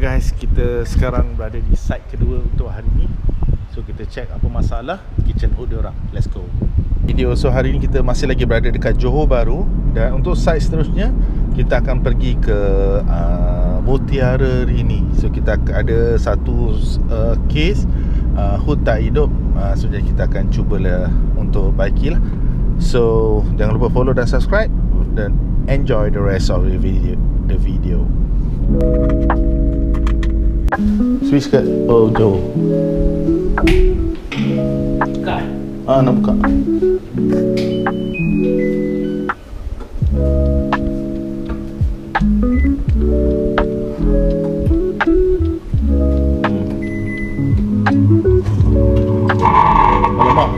guys, kita sekarang berada di site kedua untuk hari ni. So kita check apa masalah kitchen hood diorang. Let's go. Video, so hari ni kita masih lagi berada dekat Johor Bahru. Dan untuk site seterusnya kita akan pergi ke Mutiara Rini. So kita ada satu case hood tak hidup. So jadi kita akan cubalah untuk baiki lah. So jangan lupa follow dan subscribe, dan enjoy the rest of the video. Switch kat jauh. Buka. Nak buka. Alamak.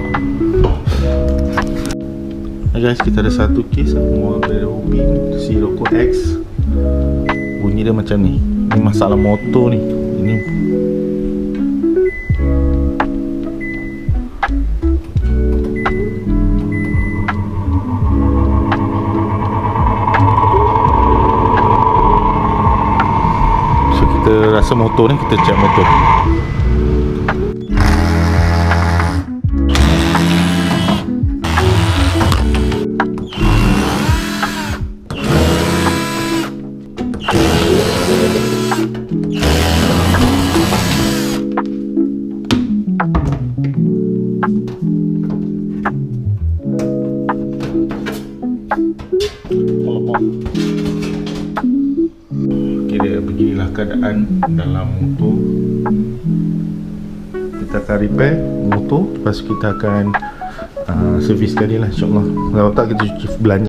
Guys, kita ada satu case Marlboro Beam Sirocco X. Bunyi dia macam ni. Ini masalah motor ni. Ini so kita rasa motor ni, kita check motor. Kira beginilah keadaan dalam motor. Kita akan repair motor, lepas kita akan servis sekali lah, insyaAllah. Kalau tak kita cuci belanja.